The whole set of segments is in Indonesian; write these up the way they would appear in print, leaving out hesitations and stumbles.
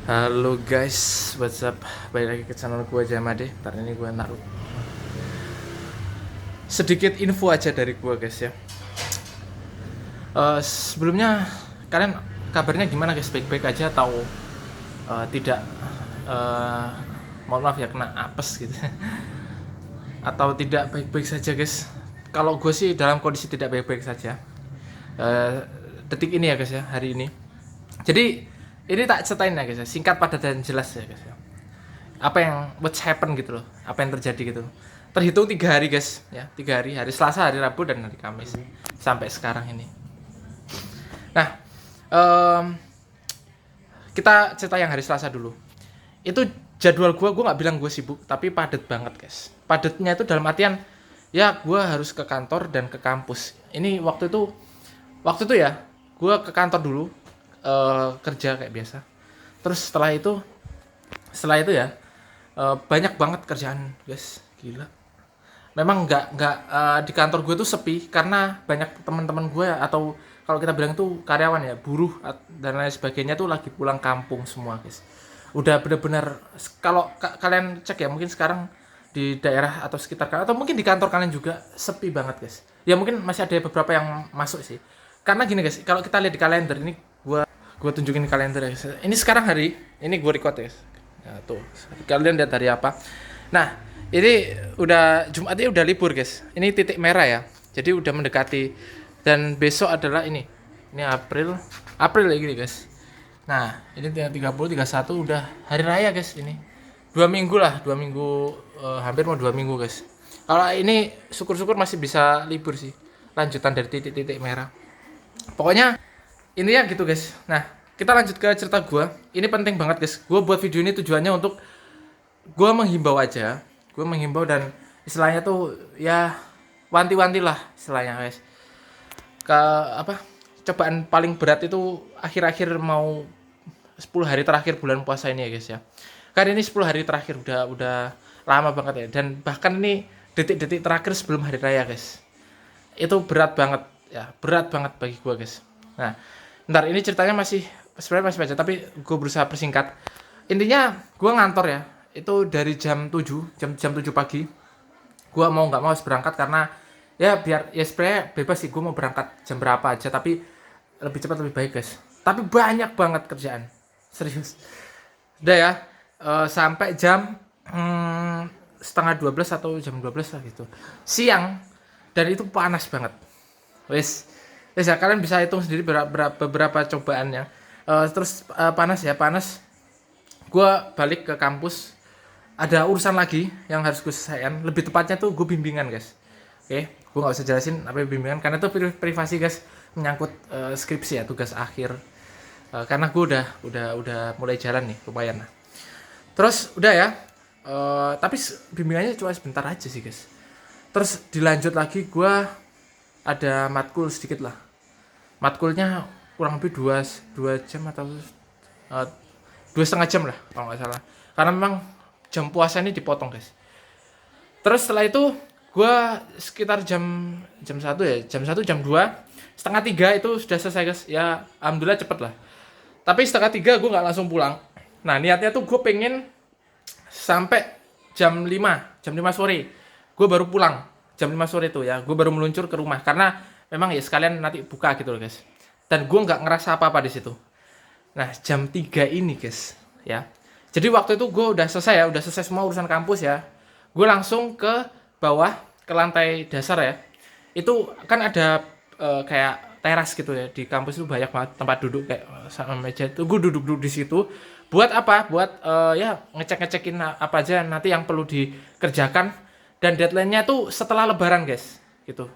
Halo guys, what's up? Balik lagi ke channel gue Jamade. Ntar ini gue naruh sedikit info aja dari gue guys ya. Sebelumnya kalian kabarnya gimana guys? Baik-baik aja atau tidak? eh, Mohon maaf ya kena apes gitu. Atau tidak baik-baik saja guys? Kalau gue sih dalam kondisi tidak baik-baik saja. Eh, Detik ini ya guys ya, hari ini. Jadi ini tak ceritain ya guys ya, singkat padat dan jelas ya guys ya. Apa yang what's happen gitu loh, apa yang terjadi gitu. Terhitung 3 hari guys ya, 3 hari, hari Selasa, hari Rabu, dan hari Kamis sampai sekarang ini. Nah, em, kita cerita yang hari Selasa dulu. Itu jadwal gue nggak bilang gue sibuk, tapi padat banget guys. Padatnya itu dalam artian ya gue harus ke kantor dan ke kampus. Ini waktu itu ya, gue ke kantor dulu, kerja kayak biasa. Terus setelah itu ya, banyak banget kerjaan guys, gila. Memang nggak di kantor gue tuh sepi karena banyak teman-teman gue, atau kalau kita bilang tuh karyawan ya, buruh dan lain sebagainya tuh lagi pulang kampung semua guys. Udah bener-bener, kalau kalian cek ya, mungkin sekarang di daerah atau sekitar kalian, atau mungkin di kantor kalian juga sepi banget guys. Ya mungkin masih ada beberapa yang masuk sih. Karena gini guys, kalau kita lihat di kalender ini, gue tunjukin kalender ya guys. Ini sekarang hari ini gue record ya guys. Ya, tuh kalian lihat hari apa. Nah, ini udah Jumat, ini udah libur guys. Ini titik merah ya. Jadi udah mendekati, dan besok adalah ini. Ini April ya gini guys. Nah, ini 30, 31 udah hari raya guys ini. 2 minggu lah, 2 minggu, hampir mau 2 minggu guys. Kalau ini syukur-syukur masih bisa libur sih. Lanjutan dari titik-titik merah. Pokoknya intinya gitu guys. Nah, kita lanjut ke cerita gue. Ini penting banget guys. Gue buat video ini tujuannya untuk gue menghimbau aja. Gue menghimbau dan istilahnya tuh ya wanti-wanti lah istilahnya guys. Ke apa? Cobaan paling berat itu akhir-akhir mau 10 hari terakhir bulan puasa ini ya guys ya. Karena ini 10 hari terakhir udah lama banget ya, dan bahkan ini detik-detik terakhir sebelum hari raya guys. Itu berat banget ya, berat banget bagi gue guys. Nah, ntar ini ceritanya sebenarnya masih baca, tapi gue berusaha persingkat. Intinya gue ngantor ya, itu dari jam 7, jam 7 pagi. Gue mau nggak mau harus berangkat karena ya biar ya sebenarnya bebas sih, gue mau berangkat jam berapa aja, tapi lebih cepat lebih baik guys. Tapi banyak banget kerjaan, serius. Udah ya, sampai jam setengah 12 atau jam 12 lah gitu, siang, dan itu panas banget. Wes, wes ya, kalian bisa hitung sendiri beberapa cobaannya. Terus panas ya, panas. Gue balik ke kampus, ada urusan lagi yang harus gue selesaikan. Lebih tepatnya tuh gue bimbingan guys. Oke, gue nggak usah jelasin apa bimbingan karena itu privasi guys, menyangkut skripsi ya, tugas akhir. Karena gue udah mulai jalan nih lumayan. Terus udah ya, tapi bimbingannya cuma sebentar aja sih guys. Terus dilanjut lagi, gue ada matkul sedikit lah. Matkulnya kurang lebih dua jam atau 2,5 jam lah kalau nggak salah. Karena memang jam puasa ini dipotong guys. Terus setelah itu gue sekitar jam 1 ya, jam 1 jam 2 setengah 3 itu sudah selesai guys. Ya alhamdulillah cepet lah. Tapi setengah 3 gue nggak langsung pulang. Nah niatnya tuh gue pengen sampai jam 5 sore gue baru pulang. Jam 5 sore tuh ya gue baru meluncur ke rumah, karena memang ya sekalian nanti buka gitu loh guys. Dan gue nggak ngerasa apa-apa di situ. Nah jam 3 ini guys ya, jadi waktu itu gue udah selesai ya, udah selesai semua urusan kampus ya. Gue langsung ke bawah, ke lantai dasar ya. Itu kan ada kayak teras gitu ya, di kampus itu banyak banget tempat duduk kayak sama meja itu. Gue duduk di situ. Buat apa? Buat ya ngecekin apa aja nanti yang perlu dikerjakan, dan deadline-nya tuh setelah lebaran guys. Gitu.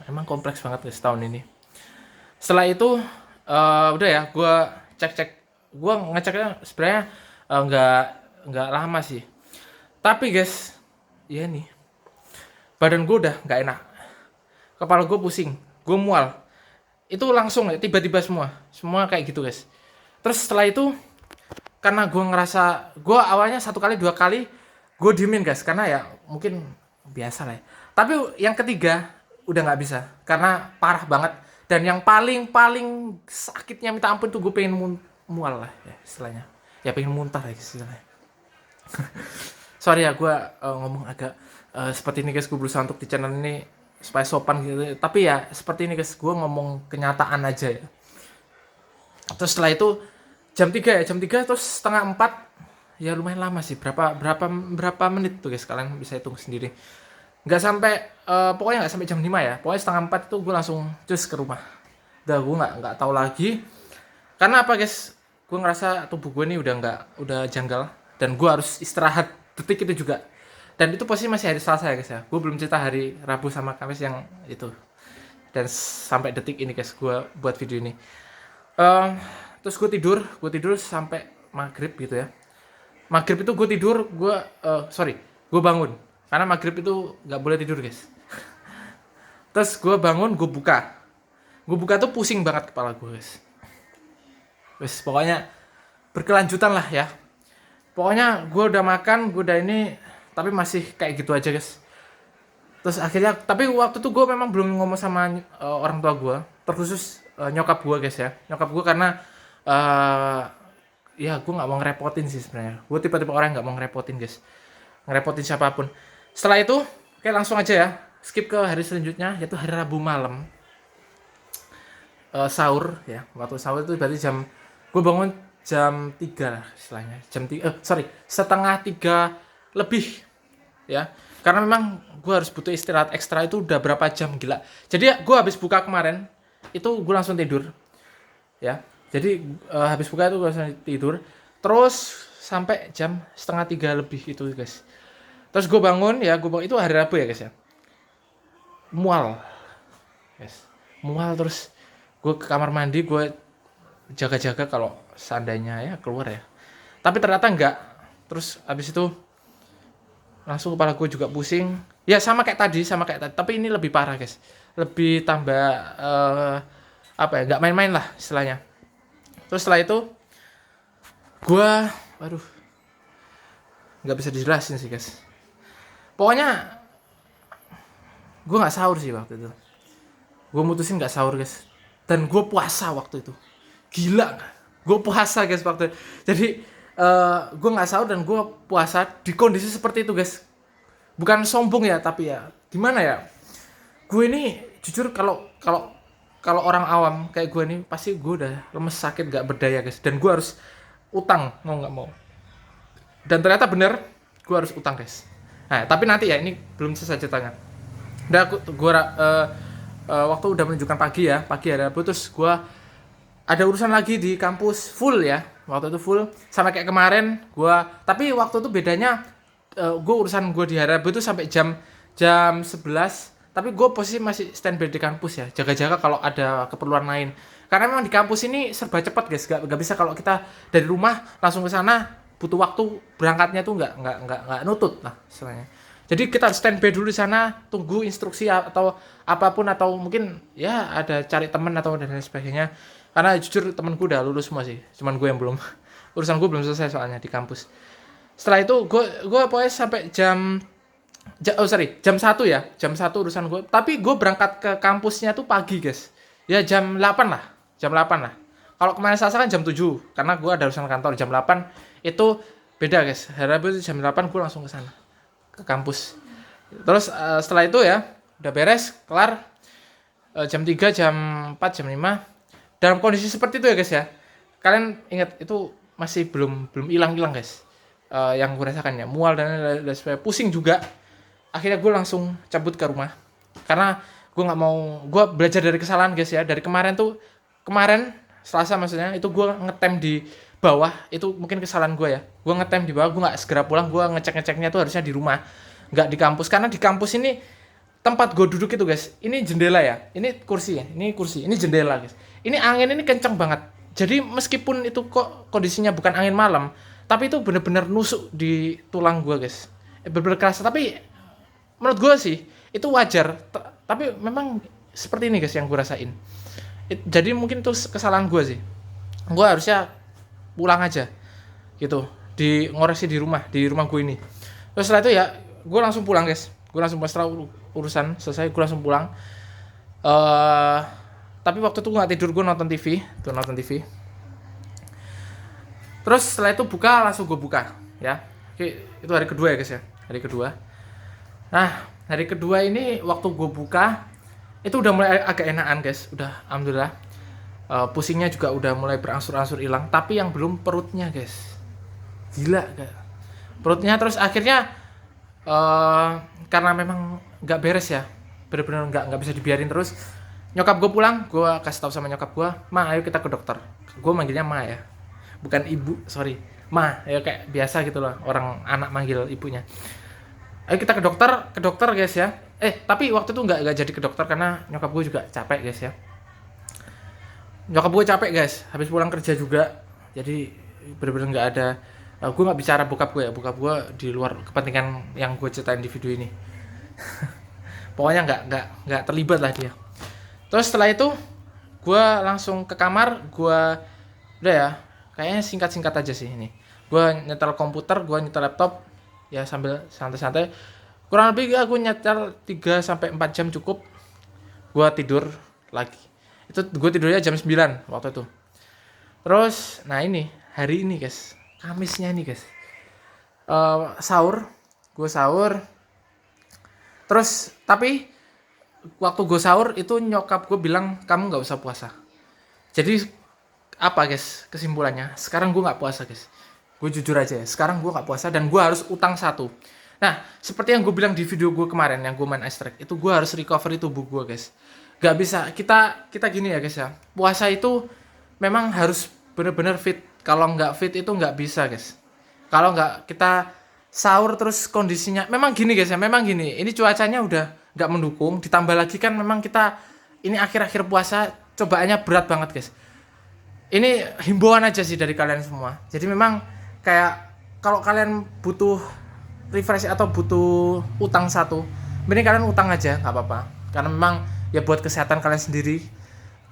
Emang kompleks banget guys tahun ini. Setelah itu udah ya, gue cek, gue ngeceknya sebenarnya nggak lama sih, tapi guys ya nih, badan gue udah nggak enak, kepala gue pusing, gue mual, itu langsung ya tiba-tiba semua kayak gitu guys. Terus setelah itu, karena gue ngerasa, gue awalnya 1 kali 2 kali gue diemin guys, karena ya mungkin biasa lah ya. Tapi yang ketiga udah nggak bisa karena parah banget. Dan yang paling sakitnya minta ampun tuh gue pengen mual lah ya istilahnya. ya pengen muntah ya istilahnya. Sorry ya gue ngomong agak seperti ini guys, gue berusaha untuk di channel ini supaya sopan gitu, tapi ya seperti ini guys, gue ngomong kenyataan aja ya. Terus setelah itu jam 3 terus setengah 4, ya lumayan lama sih, berapa menit tuh guys, kalian bisa hitung sendiri. Nggak sampai pokoknya nggak sampai jam 5 ya, pokoknya setengah 4 itu gue langsung cus ke rumah. Udah gue nggak tahu lagi karena apa guys, gue ngerasa tubuh gue ini udah janggal dan gue harus istirahat detik itu juga. Dan itu posisi masih hari Selasa ya guys ya, gue belum cerita hari Rabu sama Kamis yang itu. Dan sampai detik ini guys gue buat video ini. Terus gue tidur sampai maghrib gitu ya. Maghrib itu gue tidur, gue bangun karena maghrib itu nggak boleh tidur guys. Terus gue bangun, gue buka tuh pusing banget kepala gue guys. Terus pokoknya berkelanjutan lah ya. Pokoknya gue udah makan, gue udah ini, tapi masih kayak gitu aja guys. Terus akhirnya, tapi waktu itu gue memang belum ngomong sama orang tua gue, terkhusus nyokap gue guys ya. Nyokap gue karena ya gue nggak mau ngerepotin sih sebenarnya. Gue tipe-tipe orang yang nggak mau ngerepotin guys, ngerepotin siapapun. Setelah itu, kayak langsung aja ya, skip ke hari selanjutnya, yaitu hari Rabu malam. Sahur ya, waktu sahur itu berarti gue bangun jam 3 lah istilahnya, setengah 3 lebih ya, karena memang gue harus butuh istirahat ekstra. Itu udah berapa jam gila. Jadi gue habis buka kemarin itu gue langsung tidur ya. Jadi habis buka itu gue langsung tidur terus sampai jam setengah 3 lebih itu guys. Terus gue bangun itu hari Rabu ya guys ya, mual terus gue ke kamar mandi, gue jaga-jaga kalau seandainya ya keluar ya, tapi ternyata enggak. Terus abis itu langsung kepala gue juga pusing ya, sama kayak tadi, tapi ini lebih parah guys, lebih tambah nggak main-main lah istilahnya. Terus setelah itu gue nggak bisa dijelasin sih guys. Pokoknya gue nggak sahur sih waktu itu, gue mutusin nggak sahur guys. Dan gue puasa waktu itu, gila, gue puasa guys waktu itu. Jadi gue nggak sahur dan gue puasa di kondisi seperti itu guys. Bukan sombong ya, tapi ya gimana ya, gue ini jujur kalau orang awam kayak gue ini pasti gue udah lemes, sakit, gak berdaya guys. Dan gue harus utang mau nggak mau. Dan ternyata bener gue harus utang guys. Nah tapi nanti ya, ini belum selesai ceritanya. Udah gue waktu udah menunjukkan pagi hari Rabu, terus gue ada urusan lagi di kampus full ya, waktu itu full sama kayak kemarin gue. Tapi waktu itu bedanya gue urusan gue di hari Rabu itu sampai jam 11, tapi gue posisi masih standby di kampus ya, jaga-jaga kalau ada keperluan lain. Karena memang di kampus ini serba cepat guys, gak bisa kalau kita dari rumah langsung ke sana, butuh waktu berangkatnya tuh nggak nutut lah istilahnya. Jadi kita harus standby dulu di sana, tunggu instruksi atau apapun, atau mungkin ya ada cari teman atau dan lain sebagainya. Karena jujur temenku udah lulus semua sih, cuman gue yang belum. Urusan gue belum selesai soalnya di kampus. Setelah itu gue pokoknya sampai jam 1 ya, jam 1 urusan gue. Tapi gue berangkat ke kampusnya tuh pagi guys. Ya jam 8 lah. Kalau kemarin Selasa kan jam 7, karena gue ada urusan kantor. Jam 8 itu beda guys. Hari Rabu jam 8 gue langsung ke sana, ke kampus. Terus setelah itu ya udah beres, kelar, jam 3, jam 4, jam 5 dalam kondisi seperti itu ya guys ya. Kalian ingat itu masih belum hilang guys, yang gue rasakan ya, mual dan pusing juga. Akhirnya gue langsung cabut ke rumah karena gue nggak mau, gue belajar dari kesalahan guys ya. Dari kemarin Selasa maksudnya, itu gue ngetem di bawah, itu mungkin kesalahan gue ya. Gue ngetem di bawah, gue nggak segera pulang, gue ngeceknya tuh harusnya di rumah, nggak di kampus. Karena di kampus ini tempat gue duduk itu guys, ini jendela ya, ini kursi, ini jendela guys. Ini angin ini kenceng banget. Jadi meskipun itu kok kondisinya bukan angin malam, tapi itu bener-bener nusuk di tulang gue guys, bener-bener kerasa. Tapi menurut gue sih itu wajar, tapi memang seperti ini guys yang gue rasain. Jadi mungkin itu kesalahan gue sih, gue harusnya pulang aja gitu, ngoreksi di rumah gue ini. Terus setelah itu ya gue langsung pulang guys, setelah urusan selesai gue langsung pulang. Tapi waktu itu gue nggak tidur, gue nonton TV. Terus setelah itu buka, langsung gue buka ya. Oke, itu hari kedua ya guys ya, hari kedua. Nah, hari kedua ini waktu gue buka itu udah mulai agak enakan guys, udah alhamdulillah. Pusingnya juga udah mulai berangsur-angsur hilang, tapi yang belum perutnya guys, gila gak? Perutnya terus akhirnya karena memang nggak beres ya, bener-bener nggak bisa dibiarin terus. Nyokap gue pulang, gue kasih tahu sama nyokap gue, ma ayo kita ke dokter. Gue manggilnya ma ya, bukan ibu, sorry, ma ya kayak biasa gitu loh, orang anak manggil ibunya. Ayo kita ke dokter guys ya. Tapi waktu itu nggak jadi ke dokter karena nyokap gue juga capek guys ya. Nyokap gue capek guys, habis pulang kerja juga, jadi bener-bener nggak ada. Gue nggak bicara bokap gue ya, bokap gue di luar kepentingan yang gue ceritain di video ini. Pokoknya nggak terlibat lah dia. Terus setelah itu gue langsung ke kamar, gue udah ya, kayaknya singkat-singkat aja sih ini. Gue nyetel komputer, gue nyetel laptop, ya sambil santai-santai. Kurang lebih gue nyetel 3-4 jam cukup. Gue tidur lagi. Itu gue tidurnya jam 9 waktu itu. Terus, nah ini, hari ini guys, Kamisnya nih guys. Gue sahur. Terus, tapi waktu gue sahur itu nyokap gue bilang kamu nggak usah puasa. Jadi apa guys kesimpulannya? Sekarang gue nggak puasa guys. Gue jujur aja ya. Sekarang gue nggak puasa dan gue harus utang 1. Nah seperti yang gue bilang di video gue kemarin yang gue main Ice Track, itu gue harus recovery tubuh gue guys. Gak bisa kita gini ya guys ya. Puasa itu memang harus bener-bener fit. Kalau nggak fit itu nggak bisa guys. Kalau nggak kita sahur terus kondisinya memang gini guys ya, memang gini. Ini cuacanya udah nggak mendukung, ditambah lagi kan memang kita ini akhir-akhir puasa cobaannya berat banget guys. Ini himbauan aja sih dari kalian semua. Jadi memang kayak kalau kalian butuh refresh atau butuh utang 1, mending kalian utang aja nggak apa-apa. Karena memang ya buat kesehatan kalian sendiri.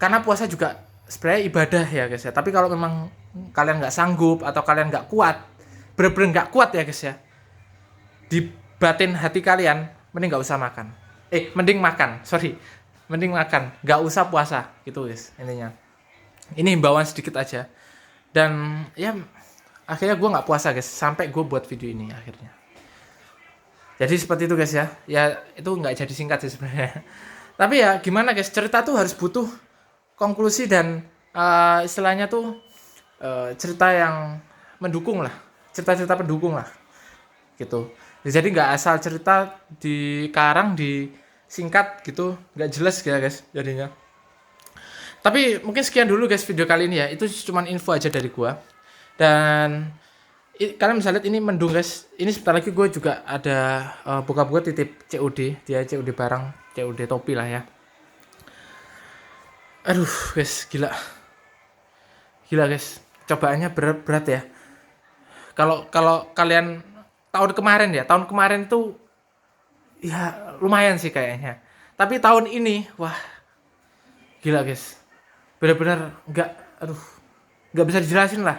Karena puasa juga sebenarnya ibadah ya guys ya. Tapi kalau memang kalian nggak sanggup atau kalian nggak kuat, bener-bener nggak kuat ya guys ya, di batin hati kalian mending nggak usah makan. Mending makan, nggak usah puasa gitu guys intinya. Ini himbauan sedikit aja. Dan ya akhirnya gue nggak puasa guys sampai gue buat video ini akhirnya. Jadi seperti itu guys ya. Ya itu nggak jadi singkat sih sebenarnya. Tapi ya gimana guys, cerita tuh harus butuh konklusi dan istilahnya tuh cerita yang mendukung lah, cerita-cerita pendukung lah gitu. Jadi nggak asal cerita dikarang disingkat gitu, nggak jelas ya guys jadinya. Tapi mungkin sekian dulu guys video kali ini ya. Itu cuman info aja dari gua. Dan kalian bisa lihat ini mendung guys. Ini sebentar lagi gue juga ada bokap gue titip COD. Dia COD barang, COD topi lah ya. Aduh guys, gila guys. Cobaannya berat ya. Kalau kalian tahun kemarin itu ya lumayan sih kayaknya. Tapi tahun ini wah gila guys. Benar-benar nggak bisa dijelasin lah.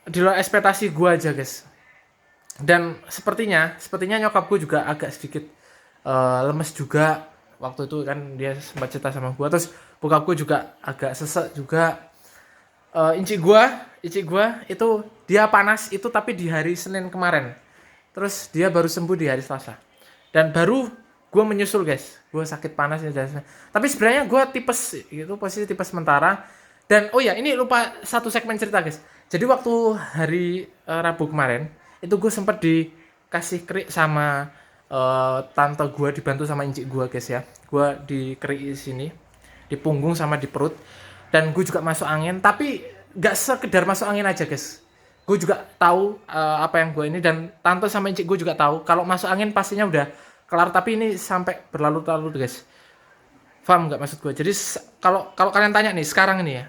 Di luar ekspektasi gue aja guys. Dan sepertinya nyokap gue juga agak sedikit lemes juga waktu itu kan, dia sempat cerita sama gue. Terus bokap gue juga agak sesek juga. Inci gue itu dia panas itu tapi di hari Senin kemarin. Terus dia baru sembuh di hari Selasa. Dan baru gue menyusul guys. Gue sakit panas ya. Tapi sebenarnya gue tipes gitu, posisi tipes sementara. Dan oh ya, ini lupa satu segmen cerita guys. Jadi waktu hari Rabu kemarin itu gue sempat dikasih kerik sama tante gue, dibantu sama incik gue guys ya. Gue dikerik di sini, di punggung sama di perut. Dan gue juga masuk angin, tapi gak sekedar masuk angin aja guys. Gue juga tahu apa yang gue ini, dan tante sama incik gue juga tahu kalau masuk angin pastinya udah kelar, tapi ini sampai berlalu-lalu guys. Paham nggak maksud gue? Jadi kalau kalian tanya nih sekarang ini ya,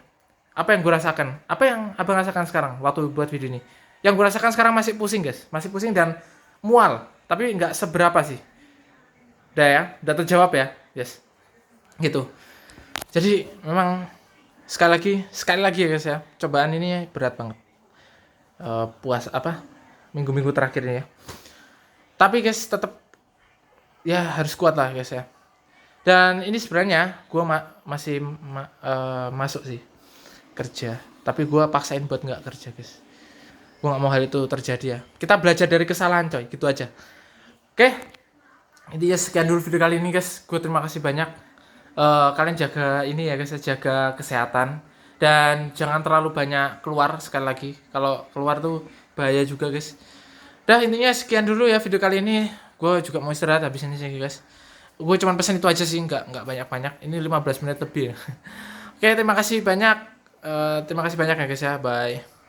apa yang gue rasakan? Apa yang abang rasakan sekarang waktu buat video ini? Yang gue rasakan sekarang masih pusing guys, masih pusing dan mual, tapi nggak seberapa sih. Udah terjawab ya, yes. Gitu. Jadi memang sekali lagi ya guys ya, cobaan ini berat banget. Minggu-minggu terakhir ini ya. Tapi guys tetap ya harus kuat lah guys ya. Dan ini sebenarnya gue masih masuk sih kerja. tapi gue paksain buat nggak kerja guys. Gue nggak mau hal itu terjadi ya. Kita belajar dari kesalahan coy, gitu aja. Oke, intinya sekian dulu video kali ini guys. Gue terima kasih banyak. Kalian jaga ini ya guys, jaga kesehatan dan jangan terlalu banyak keluar. Sekali lagi, kalau keluar tuh bahaya juga guys. Dah, intinya sekian dulu ya video kali ini. Gue juga mau istirahat habis ini sih guys. Gue cuma pesan itu aja sih, nggak banyak-banyak. Ini 15 menit lebih ya. Oke, terima kasih banyak. Terima kasih banyak ya guys ya. Bye.